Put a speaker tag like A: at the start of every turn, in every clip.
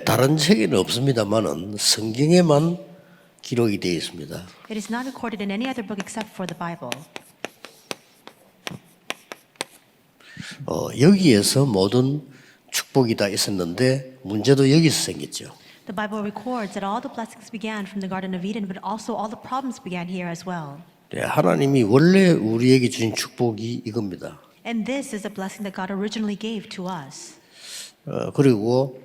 A: 다른 책에는 없습니다만은 성경에만 기록이 되어 있습니다.
B: It is not recorded in any other book except for the Bible.
A: 여기에서 모든 축복이 다 있었는데 문제도 여기서 생겼죠.
B: The Bible records that all the blessings began from the Garden of Eden, but also all the problems began here as well.
A: 하나님이 원래 우리에게 주신 축복이 이겁니다.
B: And this is a blessing that God originally gave to us.
A: 그리고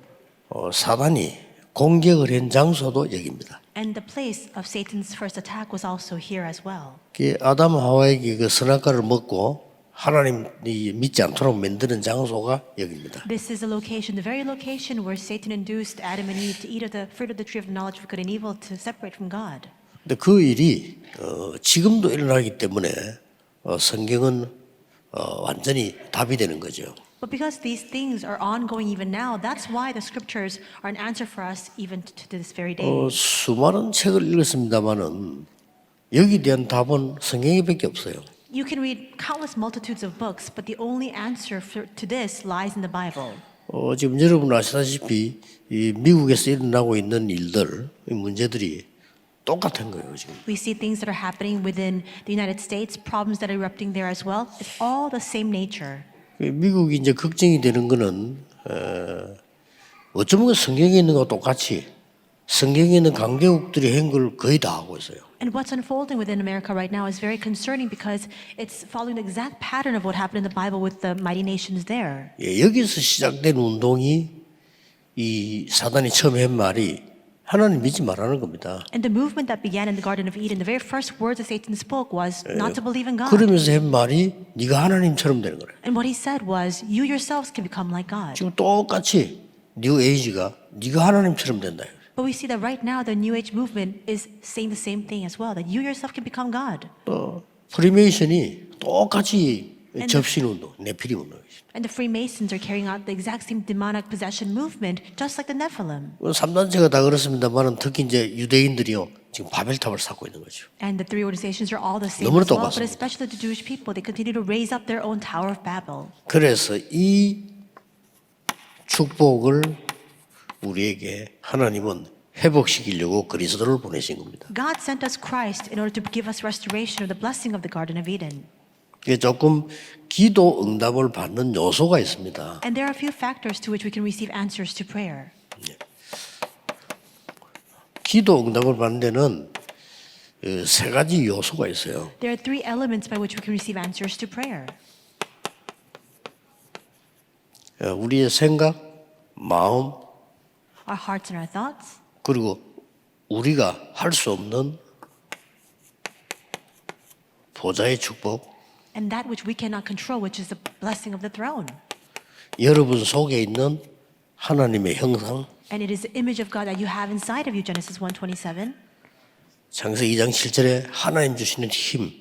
A: 사단이 공격을 한 장소도 여기입니다.
B: And the place of Satan's first attack was also here as well.
A: 아담 하와에게 그 선악과를 먹고 하나님이 믿지 않도록 만드는 장소가 여기입니다.
B: This is the location, the very location where Satan induced Adam and Eve to eat of the fruit of the tree of the knowledge of good and evil to separate from God.
A: 근데 그 일이 지금도 일어나기 때문에 성경은 완전히 답이 되는 거죠.
B: But because these things are ongoing even now, that's why the scriptures are an answer for us even to this very day.
A: 수많은 책을 읽었습니다만은 여기에 대한 답은 성경에밖에 없어요.
B: You can read countless multitudes of books, but the only answer to this lies in the Bible.
A: 지금 여러분 아시다시피 이 미국에서 일어나고 있는 일들, 이 문제들이 똑같은 거예요 지금.
B: We see things that are happening within the United States, problems that are erupting there as well. It's all the same nature.
A: 미국이 이제 걱정이 되는 거는 어쩌면 성경에 있는 것과 똑같이 성경에 있는 강대국들이 한 걸 거의 다 하고 있어요.
B: And what's unfolding within America right now is very concerning because it's following the exact pattern of what happened in the Bible with the mighty nations there.
A: 여기서 시작된 운동이 이 사단이 처음 한 말이 하나님 믿지 말라는 겁니다.
B: And the movement that began in the Garden of Eden, the very first words that Satan spoke was not to believe in God.
A: 그러면서 한 말이 네가 하나님처럼 되는 거래.
B: And what he said was, you yourselves can become like God.
A: 지금 똑같이 뉴 에이지가 네가 하나님처럼 된다.
B: But we see that right now the New Age movement is saying the same thing as well, that you yourself can become God.
A: 또 프리메이션이 똑같이 접신 운동, 네피림 운동이죠.
B: And the Freemasons are carrying out the exact same demonic possession movement, just like the Nephilim.
A: 3단체가 다 그렇습니다만은 특히 이제 유대인들이요 지금 바벨탑을 쌓고 있는 거죠.
B: And the three organizations are all the same
A: 너무나
B: as well, but
A: 똑같습니다.
B: especially the Jewish people, they continue to raise up their own Tower of Babel.
A: 그래서 이 축복을 우리에게 하나님은 회복시키려고 그리스도를 보내신 겁니다.
B: God sent us Christ in order to give us restoration of the blessing of the Garden of Eden.
A: 이게 조금 기도 응답을 받는 요소가 있습니다.
B: And there are a few factors to which we can receive answers to prayer.
A: 기도 응답을 받는 데는 세 가지 요소가 있어요.
B: There are three elements by which we can receive answers to prayer.
A: 우리의 생각, 마음,
B: Our hearts and our thoughts,
A: 그리고 우리가 할 수 없는 보좌의 축복,
B: and that which we cannot control, which is the blessing of the throne.
A: 여러분 속에 있는 하나님의 형상,
B: And it is the image of God that you have inside of you, Genesis 1:27.
A: 창세기 2장 7절에 하나님 주시는 힘,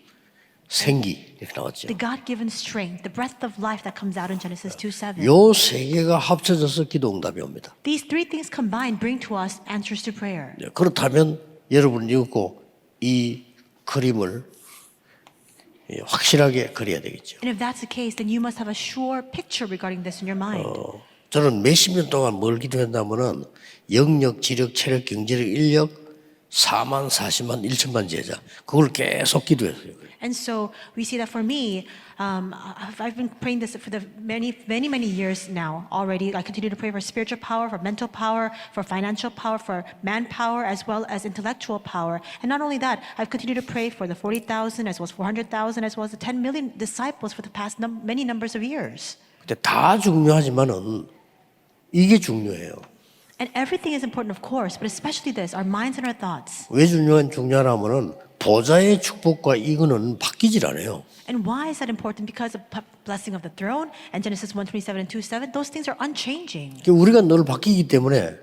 A: 생기 이렇게 나왔죠.
B: The God-given strength, the breath of life that comes out in Genesis 2:7.
A: 요 세 개가 합쳐져서 기도 응답이 옵니다.
B: These three things combined bring to us answers to prayer.
A: 그렇다면 여러분이 읽고 이 그림을 확실하게 그려야 되겠죠.
B: And if that's the case, then you must have a sure picture regarding this in your mind.
A: 저는 몇십 년 동안 뭘 기도했냐면은 영력, 지력, 체력, 경제력, 인력 4만, 40만, 1천만 제자 그걸 계속 기도했어요.
B: And so we see that for me, I've been praying this for the many years now already. I continue to pray for spiritual power, for mental power, for financial power, for manpower, as well as intellectual power. And not only that, I've continued to pray for the 40,000, as well as 400,000, as well as the 10 million disciples for the past many numbers of years.
A: 근데 다 중요하지만은 이게 중요해요.
B: And everything is important, of course, but especially this, our minds and our thoughts.
A: 왜 중요하냐면은 보좌의 축복과 이거는 바뀌질 않아요.
B: And why is that important? Because the blessing of the throne and Genesis 1:27 and 2:7, those things are unchanging.
A: 우리가 늘 바뀌기 때문에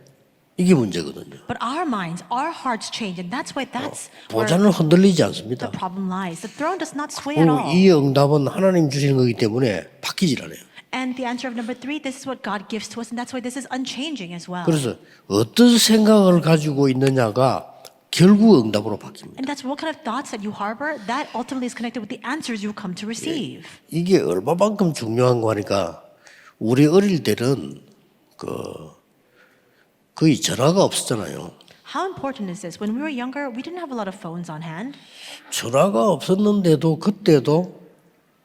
A: 이게 문제거든요.
B: But our minds, our hearts change, and that's why that's where
A: 보좌는 흔들리지
B: the
A: 않습니다.
B: problem lies. The throne does not sway at all.
A: 이 응답은 하나님 주시는 거기 때문에 바뀌질 않아요.
B: And the answer of number 3, this is what God gives to us, and that's why this is unchanging as well.
A: 그래서 어떤 생각을 가지고 있느냐가 결국 응답으로 바뀝니다.
B: And that's what kind of thoughts that you harbor, that ultimately is connected with the answers you come to receive.
A: 이게 얼마만큼 중요한 거니까 우리 어릴 때는 거의 전화가 없었잖아요.
B: How important is this? When we were younger, we didn't have a lot of phones on hand.
A: 전화가 없었는데도 그때도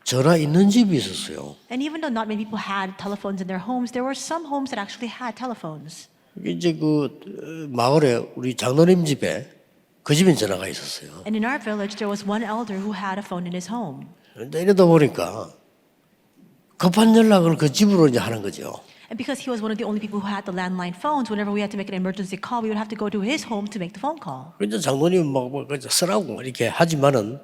A: 전화 있는 집이 있었어요.
B: And even though not many people had telephones in their homes, there were some homes that actually had telephones.
A: 이제 그 마을에 우리 장로님 집에 그 집엔 전화가 있었어요.
B: And in our village, there was one elder who had a phone in his home.
A: 그런데 이러다 보니까 급한 연락을 그 집으로 이제 하는 거죠.
B: And because he was one of the only people who had the landline phones, whenever we had to make an emergency call, we would have to go to his home to make the phone call.
A: 그래서 장로님 막 쓰라고 이렇게 하지만은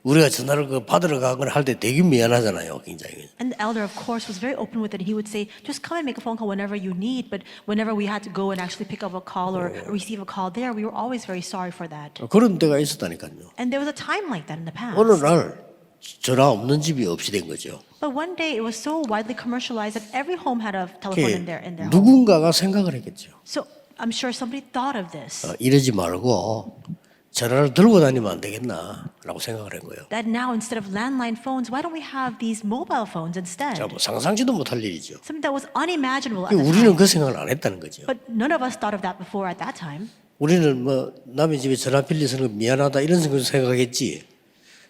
A: 우리가 전화를 그 받으러 가거나 할 때 되게 미안하잖아요, 굉장히.
B: And the elder, of course, was very open with it. He would say, just come and make a phone call whenever you need. But whenever we had to go and actually pick up a call or receive a call there, we were always very sorry for that.
A: 그런 때가 있었다니까요.
B: And there was a time like that in the past.
A: 어느 날 전화 없는 집이 없이 된 거죠.
B: But one day it was so widely commercialized that every home had a telephone in their home.
A: 누군가가 생각을 했겠죠.
B: So I'm sure somebody thought of this.
A: 이러지 말고 전화를 들고 다니면 안 되겠나라고 생각을 한 거예요.
B: That now instead of landline phones, why don't we have these mobile phones instead?
A: 자, 뭐 상상지도 못할 일이죠.
B: Something that was unimaginable at the
A: 우리는
B: time.
A: 그 생각을 안 했다는 거죠.
B: But none of us thought of that before at that time.
A: 우리는 뭐 남의 집에 전화 빌려서 미안하다 이런 생각했지.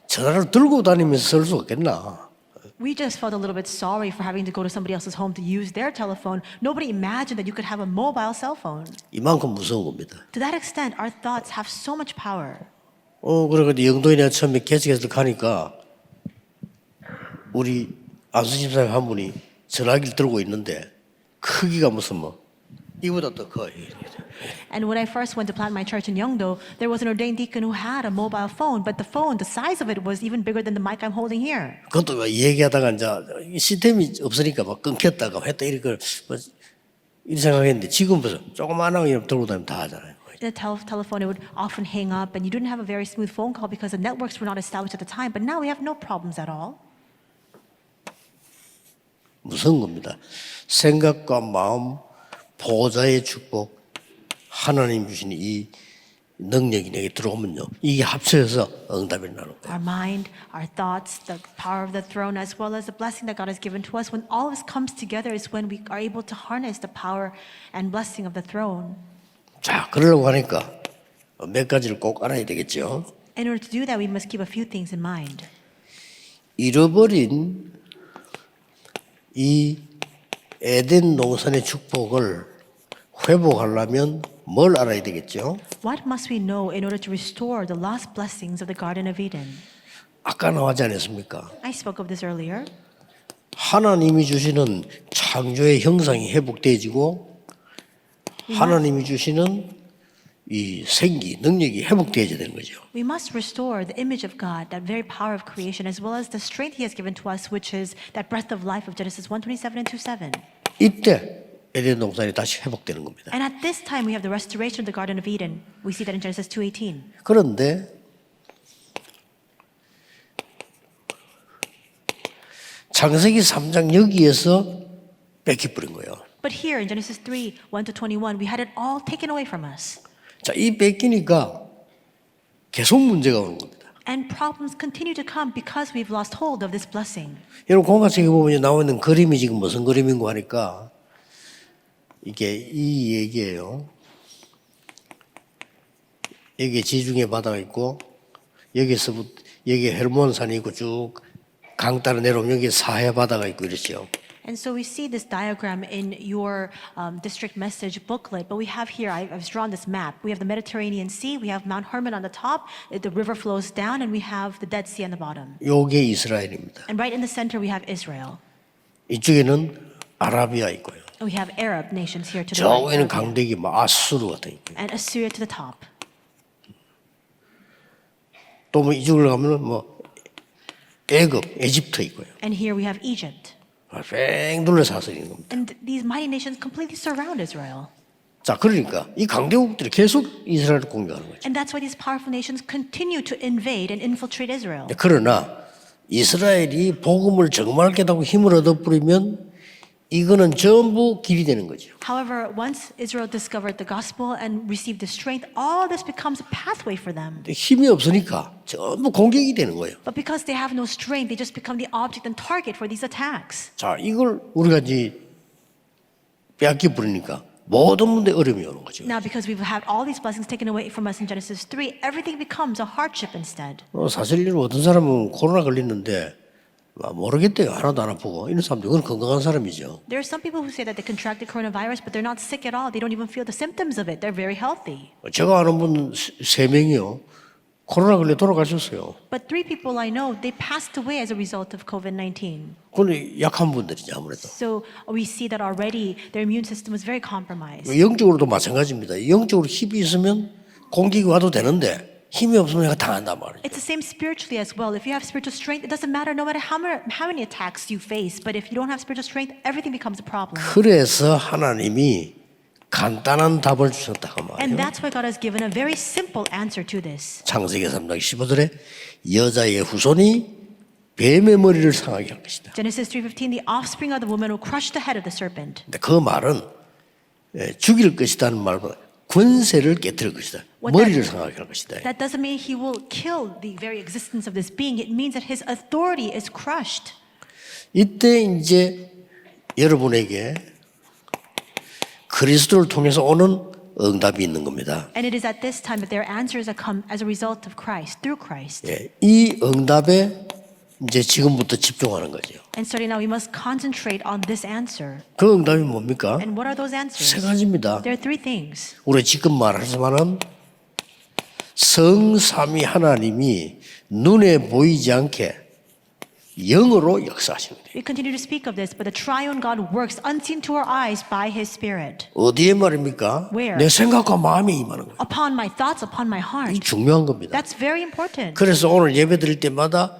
A: 전화를 들고 다니면서 쓸 수 없겠나.
B: We just felt a little bit sorry for having to go to somebody else's home to use their telephone. Nobody imagined that you could have a mobile cell phone.
A: 이만큼 무서운 겁니다.
B: To that extent, our thoughts have so much power.
A: 그러고 영도에 내가 처음에 개척해서 가니까 우리 안수 집사님 한 분이 전화기를 들고 있는데 크기가 무슨 뭐 이보다 더 커요.
B: And when I first went to plant my church in Yeongdo, there was an ordained deacon who had a mobile phone, but the phone, the size of it was even bigger than the mic I'm holding here.
A: 그것도 막 얘기하다가 이제 시스템이 없으니까 막 끊겼다가 했다 이렇게 이 생각했는데 지금 벌써 조그마한 거 들고 다니면 다 하잖아요.
B: The telephone, it would often hang up, and you didn't have a very smooth phone call because the networks were not established at the time. But now we have no problems at all.
A: 무서운 겁니다. 생각과 마음, 보호자의 축복, 하나님 주신 이 능력이 내게 들어오면요, 이게 합쳐져서 응답이 나는 거예요.
B: Our mind, our thoughts, the power of the throne, as well as the blessing that God has given to us. When all of this comes together is when we are able to harness the power and blessing of the throne.
A: 자, 그러려고 하니까 몇 가지를 꼭 알아야 되겠죠.
B: In order to do that, we must keep a few things in mind.
A: 잃어버린 이 에덴 동산의 축복을 회복하려면 뭘 알아야 되겠죠?
B: What must we know in order to restore the lost blessings of the Garden of Eden?
A: 아까 나오지 않았습니까?
B: I spoke of this earlier.
A: 하나님이 주시는 창조의 형상이 회복되어지고 하나님이 주시는 이 생기, 능력이 회복되어야 되는 거죠.
B: We must restore the image of God, that very power of creation, as well as the strength He has given to us, which is that breath of life of Genesis 1:27 and 2:7.
A: 이때 에덴 동산이 다시 회복되는 겁니다.
B: And at this time, we have the restoration of the Garden of Eden. We see that in Genesis 2:18.
A: 그런데 창세기 3장 여기에서 뺏겨버린 거예요.
B: But here in Genesis 3:1-21, we had it all taken away from us.
A: 자, 이 뺏기니까 계속 문제가 오는 겁니다.
B: And problems continue to come because we've lost hold of this blessing.
A: 여러분 공화책에 보면 나와 있는 그림이 지금 무슨 그림인고 하니까 이게 이 얘기예요. 여기에 지중해 바다가 있고 여기서부터 여기 헬몬산이 있고 쭉 강 따라 내려오면 여기 사해 바다가 있고 이렇죠.
B: And so we see this diagram in your district message booklet, but we have here, I've drawn this map. We have the Mediterranean Sea, we have Mount Hermon on the top, the river flows down, and we have the Dead Sea on the bottom.
A: 요게 이스라엘입니다.
B: And right in the center, we have Israel.
A: 이쪽에는 아라비아 있고요.
B: And we have Arab nations here to the
A: 저
B: right.
A: 위에는
B: Arabia.
A: 강대기 뭐 아수르 같은 있고요.
B: And Assyria to the top.
A: 또 뭐 이쪽으로 가면은 뭐 애굽, 에집트 있고요.
B: And here we have Egypt.
A: 뺑 둘러싸서 있는 겁니다.
B: And these mighty nations completely surround Israel.
A: 자, 그러니까 이 강대국들이 계속 이스라엘을 공격하는 거죠.
B: And that's why these powerful nations continue to invade and infiltrate Israel.
A: 그러나 이스라엘이 복음을 정말 깨닫고 힘을 얻어버리면 이거는 전부 길이 되는 거죠.
B: However, once Israel discovered the gospel and received the strength, all this becomes a pathway for them.
A: 힘이 없으니까 전부 공격이 되는 거예요.
B: But because they have no strength, they just become the object and target for these attacks.
A: 자, 이걸 우리가 이제 빼앗겨 버리니까 모든 문제 어려움이 오는 거죠.
B: Now, because we've had all these blessings taken away from us in Genesis 3, everything becomes a hardship instead.
A: 사실 어떤 사람은 코로나 걸렸는데 모르겠대요. 하나도 안 아프고 이런 사람들 그건 건강한 사람이죠.
B: There are some people who say that they contracted coronavirus, but they're not sick at all. They don't even feel the symptoms of it. They're very healthy.
A: 제가 아는 분 3명이요. 코로나 걸려 돌아가셨어요.
B: But 3 people I know, they passed away as a result of COVID-19.
A: 그건 약한 분들이죠 아무래도.
B: So we see that already their immune system was very compromised.
A: 영적으로도 마찬가지입니다. 영적으로 힘이 있으면 공격이 와도 되는데 힘이 없으면 내가 당한단 말이에요.
B: It's the same spiritually as well. If you have spiritual strength, it doesn't matter no matter how many attacks you face. But if you don't have spiritual strength, everything becomes a problem.
A: 그래서 하나님이 간단한 답을 주셨다고
B: And
A: 말이에요.
B: that's why God has given a very simple answer to this.
A: 창세기 3장 15절에 여자의 후손이 뱀의 머리를 상하게 할 것이다.
B: Genesis 3:15, the offspring of the woman will crush the head of the serpent.
A: 근데 그 말은 죽일 것이다는 말보다 권세를 깨뜨릴 것이다. 머리를 상하게 할 것이다.
B: That doesn't mean he will kill the very existence of this being. It means that his authority is crushed.
A: 이때 이제 여러분에게 그리스도를 통해서 오는 응답이 있는 겁니다.
B: And it is at this time that their answers have come as a result of Christ, through Christ.
A: 이 응답에 이제 지금부터 집중하는 거죠.
B: And starting now, we must concentrate on this answer.
A: 그 응답이 뭡니까?
B: And what are those answers?
A: 세 가지입니다.
B: There are 3 things.
A: 우리 지금 말하지만은 성삼위 하나님이 눈에 보이지 않게 영으로 역사하시는 거예요.
B: We continue to speak of this, but the triune God works unseen to our eyes by His Spirit.
A: 어디에 말입니까?
B: Where?
A: 내 생각과 마음에 임하는 거예요.
B: Upon my thoughts, upon my
A: 이
B: heart.
A: 중요한 겁니다.
B: That's very important.
A: 그래서 오늘 예배 드릴 때마다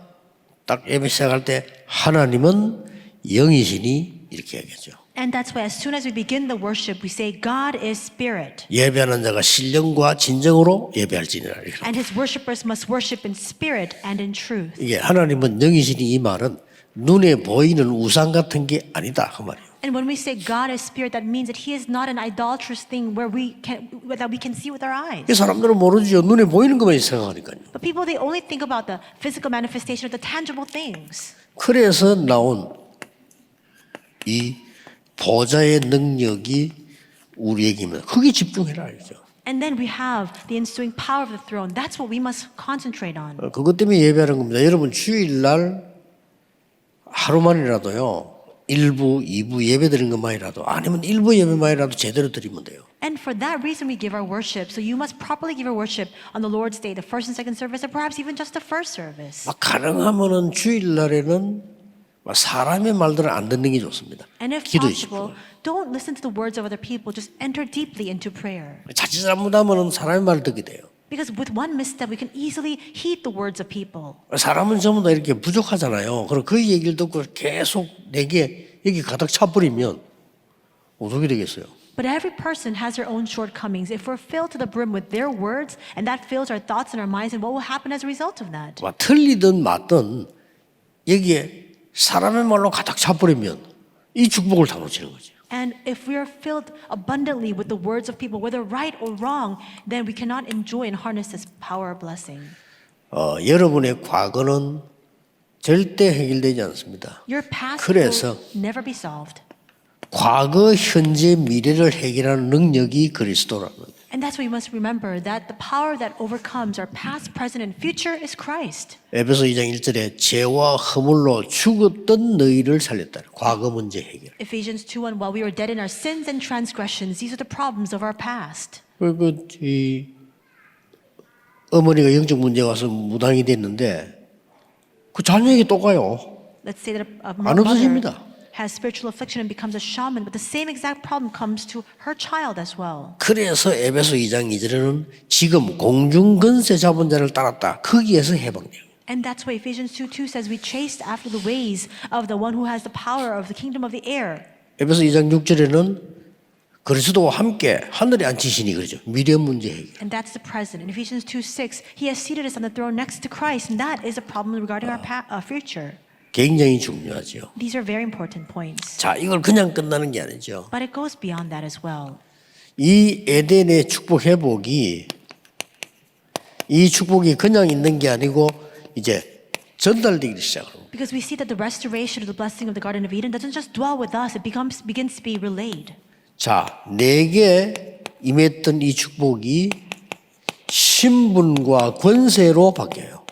A: 딱 예배 시작할 때 하나님은 영이시니 이렇게 얘기하죠.
B: And that's why as soon as we begin the worship, we say, God is Spirit.
A: 예배하는 자가 신령과 진정으로 예배할지니라.
B: And His worshipers must worship in spirit and in truth.
A: 이게 하나님은 영이시니 이 말은 눈에 보이는 우상 같은 게 아니다 그 말이에요.
B: And when we say God is Spirit, that means that He is not an idolatrous thing that we can see with our eyes.
A: 이 사람들은 모르죠. 눈에 보이는 것만 생각하니까요.
B: But people, they only think about the physical manifestation of the tangible things.
A: 그래서 나온 이 보좌의 능력이 우리에게면 거기에 집중해라 이죠.
B: And then we have the ensuing power of the throne. That's what we must concentrate on.
A: 그것 때문에 예배하는 겁니다. 여러분 주일날 하루만이라도요. 1부, 2부 예배 드리는 것만이라도 아니면 1부 예배만이라도 제대로 드리면 돼요.
B: And for that reason, we give our worship. So you must properly give our worship on the Lord's Day, the first and second service, or perhaps even just the first service.
A: 가능하면은 주일날에는 사람의 말들을 안 듣는 게 좋습니다.
B: And if
A: 기도에
B: possible,
A: 집중해요.
B: don't listen to the words of other people. Just enter deeply into prayer.
A: 자칫 잘못하면은 사람의 말을 듣게 돼요.
B: Because with one misstep, we can easily heed the words of people.
A: 사람은 전부 다 이렇게 부족하잖아요. 그럼 그 얘기를 듣고 계속 내게 여기 가득 차버리면 어떻게 되겠어요?
B: But every person has their own shortcomings. If we're filled to the brim with their words, and that fills our thoughts and our minds, and what will happen as a result of that?
A: 틀리든 맞든 여기에 사람의 말로 가득 차버리면 이 축복을 다 놓치는 거죠.
B: And if we are filled abundantly with the words of people, whether right or wrong, then we cannot enjoy and harness this power of blessing.
A: 여러분의 과거는 절대 해결되지 않습니다.
B: Your past
A: 그래서
B: will never be solved.
A: 과거, 현재, 미래를 해결하는 능력이 그리스도라는 거예요.
B: And that's why we must remember that the power that overcomes our past, present, and future is Christ.
A: 에베소 2장 1절에 죄와 허물로 죽었던 너희를 살렸다. 과거 문제 해결.
B: Ephesians 2:1, while we were dead in our sins and transgressions, these are the problems of our past.
A: 그리고 이 어머니가 영적 문제 와서 무당이 됐는데 그 자녀에게 또 가요.
B: Let's say that a
A: 안 없어집니다.
B: mother has spiritual affliction and becomes a shaman, but the same exact problem comes to her child as well.
A: 그래서 에베소 2장 2절에는 지금 공중근세 잡은 자를 따랐다. 거기에서 해방돼요.
B: And that's why Ephesians 2:2 says we chased after the ways of the one who has the power of the kingdom of the air.
A: 에베소 2장 6절에는 그리스도와 함께 하늘에 앉히시니 그러죠. 미래 문제 해결.
B: And that's the present. In Ephesians 2:6, he has seated us on the throne next to Christ, and that is a problem regarding our future.
A: 굉장히 중요하죠.
B: These are very important points.
A: 자, 이걸 그냥 끝나는 게 아니죠.
B: But it goes beyond that as well.
A: 이 에덴의 축복 회복이 이 축복이 그냥 있는 게 아니고 이제 전달되기 시작합니다.
B: Because we see that the restoration of the blessing of the Garden of Eden doesn't just dwell with us, it begins to be relayed.
A: 자, 내게 임했던 이 축복이 신분과 권세로 바뀌어요.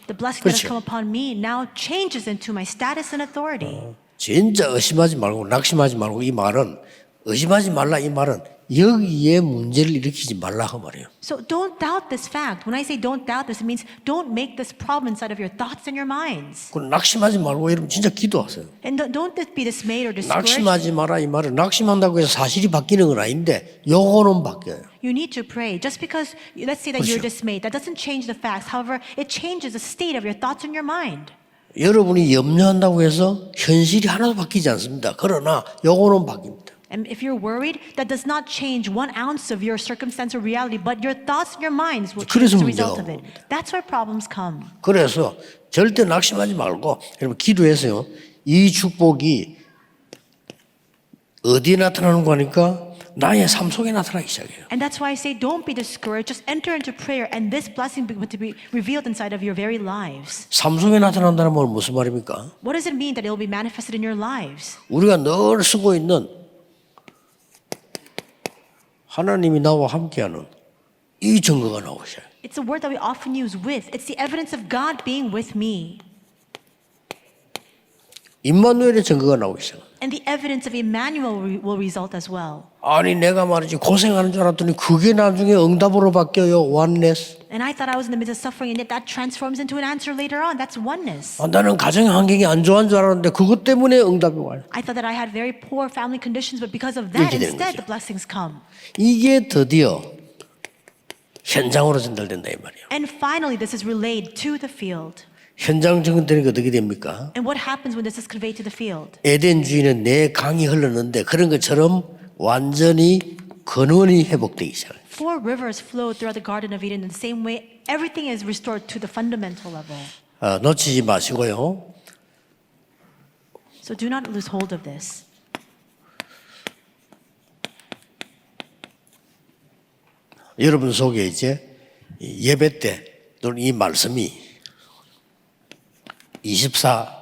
B: The blessing that has
A: 그렇죠.
B: come upon me now changes into my status and authority.
A: 진짜 의심하지 말고 낙심하지 말고 이 말은 의심하지 말라 이 말은 여기에 문제를 일으키지 말라 그 말이에요.
B: So don't doubt this fact. When I say don't doubt this, it means don't make this problem inside of your thoughts and your minds.
A: 그 낙심하지 말고 여러분 진짜 기도하세요.
B: And don't be dismayed or discouraged.
A: 낙심하지 마라 이 말은 낙심한다고 해서 사실이 바뀌는 건 아닌데 요거는 바뀌어요.
B: You need to pray. Just because, let's say that you're
A: 그렇죠.
B: dismayed, that doesn't change the facts. However, it changes the state of your thoughts and your mind.
A: 여러분이 염려한다고 해서 현실이 하나도 바뀌지 않습니다. 그러나 요거는 바뀝니다.
B: And if you're worried, that does not change 1 ounce of your circumstance or reality, but your thoughts and your minds will change as a result of it. That's where problems come.
A: 그래서 절대 낙심하지 말고 여러분 기도해서요. 이 축복이 어디에 나타나는 거니까 나의 삶 속에 나타나기 시작해요.
B: And that's why I say don't be discouraged. Just enter into prayer and this blessing begin to be revealed inside of your very lives.
A: 삶 속에 나타난다는 건 무슨 말입니까?
B: What does it mean that it will be manifested in your lives?
A: 우리가 늘 쓰고 있는 하나님이 나와 함께하는 이 증거가 나오셔요.
B: It's a word that we often use with. It's the evidence of God being with me.
A: 임마누엘의 증거가 나오셔요.
B: And the evidence of Emmanuel will result as well.
A: 아니 내가 말이지 고생하는 줄 알았더니 그게 나중에 응답으로 바뀌어요. oneness.
B: And I thought I was in the midst of suffering, and yet that transforms into an answer later on. That's oneness.
A: 나는 가정 환경이 안 좋은 줄 알았는데 그것 때문에 응답이 와요.
B: I thought that I had very poor family conditions, but because of that,
A: 이렇게 되는
B: instead,
A: 거죠.
B: the blessings come.
A: 이게 드디어 현장으로 전달된다 이 말이에요.
B: And finally, this is relayed to the field.
A: 현장 증언되니까 어떻게 됩니까?
B: And what happens when this is conveyed to the field?
A: 에덴 주인은 내 강이 흘렀는데 그런 것처럼 완전히 근원이 회복되기 시작해요.
B: 4 rivers flowed throughout the Garden of Eden in the same way. Everything is restored to the fundamental level.
A: 놓치지 마시고요.
B: So do not lose hold of this.
A: 여러분 속에 이제 예배 때 또는 이 말씀이 24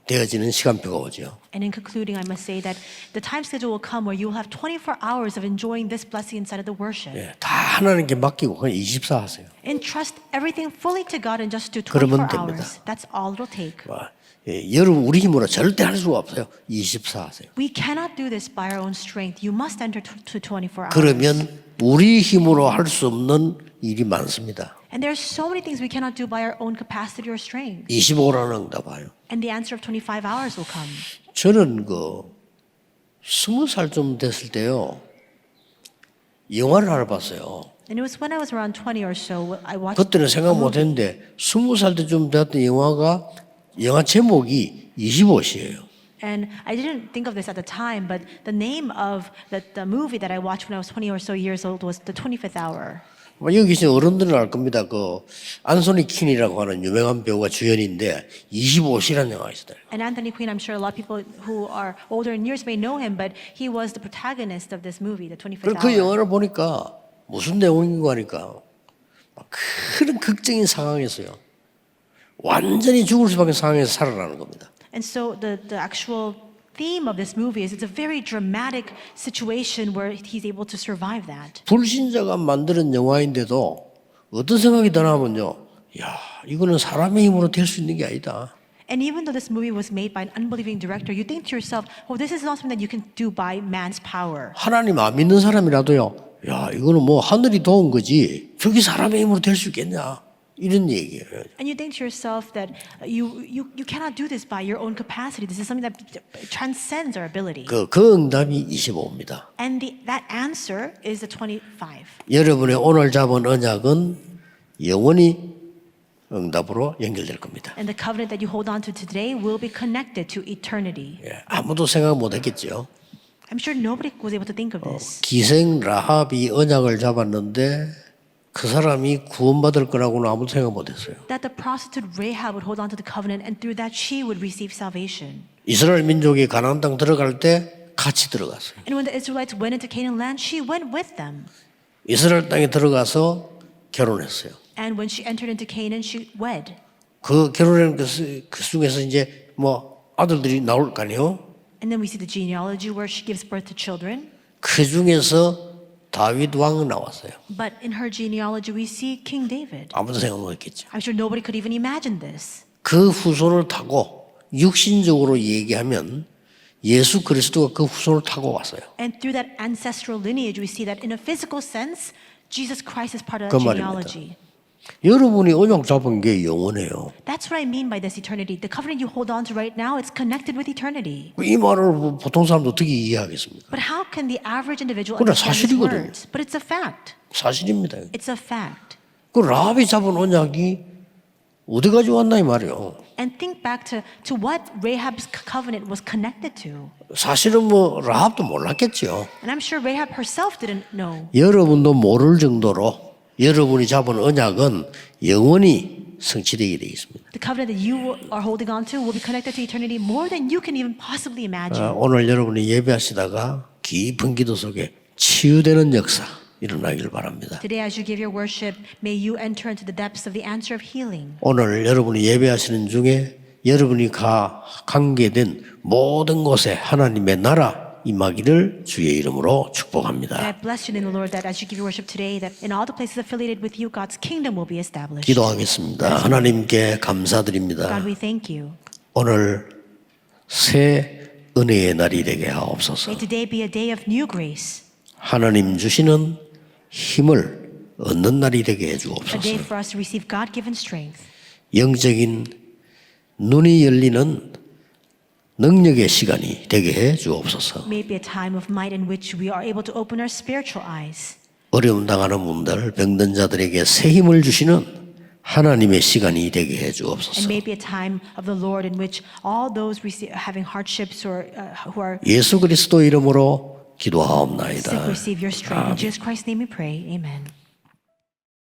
A: 되어지는 시간표가 오죠.
B: And in concluding, I must say that the time schedule will come where you will have 24 hours of enjoying this blessing inside of the worship.
A: 예, 다 하나님께 맡기고 그냥 24 하세요.
B: Entrust everything fully to God and just do
A: 그러면
B: 24
A: 됩니다.
B: hours. That's all it'll take.
A: 여러분 우리 힘으로 절대 할 수가 없어요. 24 하세요.
B: We cannot do this by our own strength. You must enter to 24 hours.
A: 그러면 우리 힘으로 할 수 없는 일이 많습니다.
B: And there are so many things we cannot do by our own capacity or strength.
A: 25라는 응답 와요.
B: And the answer of 25 hours will come.
A: 저는 20살쯤 됐을 때요. 영화를 하나 봤어요.
B: And it was when I was around 20 or so, I watched
A: 그때는 생각 못 했는데 20살 때쯤 됐던 영화 제목이 25시예요.
B: And I didn't think of this at the time, but the name of the movie that I watched when I was 20 or so years old was The 25th Hour.
A: 여기 계신 어른들은 알 겁니다. 안소니 퀸이라고 하는 유명한 배우가 주연인데 25시라는 영화가 있어요.
B: And Anthony Quinn, I'm sure a lot of people who are older in years may know him, but he was the protagonist of this movie, The 25th
A: 그
B: Hour.
A: 영화를 보니까 무슨 내용인가 하니까 큰 극적인 상황에서요. 완전히 죽을 수밖에 상황에서 살아나는 겁니다.
B: And so the actual theme of this movie is it's a very dramatic situation where he's able to survive that.
A: 불신자가 만드는 영화인데도 어떤 생각이 드냐면요. 야, 이거는 사람의 힘으로 될 수 있는 게 아니다.
B: And even though this movie was made by an unbelieving director, you think to yourself, oh, this is not something that you can do by man's power.
A: 하나님 안 믿는 사람이라도요. 야, 이거는 하늘이 도운 거지. 저기 사람의 힘으로 될 수 있겠냐. 이런 얘기예요.
B: And you think to yourself that you cannot do this by your own capacity. This is something that transcends our ability.
A: 그 응답이 25입니다.
B: And that answer is the 25.
A: 여러분의 오늘 잡은 언약은 영원히 응답으로 연결될 겁니다.
B: And the covenant that you hold on to today will be connected to eternity.
A: 예, 아무도 생각 못 했겠죠.
B: I'm sure nobody was able to think of this.
A: 기생 라합이 언약을 잡았는데 그 사람이 구원받을 거라고는 아무도 생각 못 했어요.
B: That the prostitute Rahab would hold on to the covenant and through that she would receive salvation.
A: 이스라엘 민족이 가나안 땅 들어갈 때 같이 들어갔어요.
B: And when the Israelites went into Canaan land, she went with them.
A: 이스라엘 땅에 들어가서 결혼했어요.
B: And when she entered into Canaan, she wed.
A: 그 결혼한 그 중에서 이제 아들들이 나올 거 아니에요?
B: And then we see the genealogy where she gives birth to children.
A: 그 중에서 다윗 왕 나왔어요.
B: But in her genealogy, we see King David.
A: 아무도 생각 못했겠죠.
B: I'm sure nobody could even imagine this.
A: 그 후손을 타고 육신적으로 얘기하면 예수 그리스도가 그 후손을 타고 왔어요.
B: And through that ancestral lineage, we see that in a physical sense, Jesus Christ is part of
A: 그
B: that
A: 말입니다.
B: genealogy.
A: 여러분이 언약 잡은 게 영원해요.
B: That's what I mean by this eternity. The covenant you hold on to right now, it's connected with eternity.
A: 이 말을 보통 사람도 어떻게 이해하겠습니까?
B: But how can the average individual
A: 그러나
B: understand these
A: 사실이거든요.
B: words? But it's a fact.
A: 사실입니다.
B: It's a fact.
A: 그 라합이 잡은 언약이 어디까지 왔나 이 말이에요.
B: And think back to what Rahab's covenant was connected to.
A: 사실은 뭐 라합도 몰랐겠죠.
B: And I'm sure Rahab herself didn't know.
A: 여러분도 모를 정도로 여러분이 잡은 언약은 영원히 성취되게 되어 있습니다.
B: The covenant that you are holding on to will be connected to eternity more than you can even possibly imagine.
A: 오늘 여러분이 예배하시다가 깊은 기도 속에 치유되는 역사 일어나길 바랍니다.
B: Today, as you give your worship, may you enter into the depths of the answer of healing.
A: 오늘 여러분이 예배하시는 중에 여러분이 관계된 모든 곳에 하나님의 나라 임하기를 주의 이름으로 축복합니다.
B: And I bless you in the Lord that as you give your worship today, that in all the places affiliated with you, God's kingdom will be established.
A: 기도하겠습니다. 하나님께 감사드립니다.
B: God, we thank you.
A: 오늘 새 은혜의 날이 되게 하옵소서.
B: May today be a day of new grace,
A: 하나님 주시는 힘을 얻는 날이 되게 해
B: a
A: 주옵소서.
B: day for us to receive God-given strength.
A: 영적인 눈이 열리는 능력의 시간이 되게 해 주옵소서.
B: May it be a time of might in which we are able to open our spiritual eyes.
A: 어려움 당하는 분들, 병든 자들에게 새 힘을 주시는 하나님의 시간이 되게 해
B: And
A: 주옵소서.
B: may it be a time of the Lord in which all those having hardships or who are
A: 예수 그리스도 이름으로 기도하옵나이다.
B: sick receive your strength. In Jesus Christ's name we pray. Amen.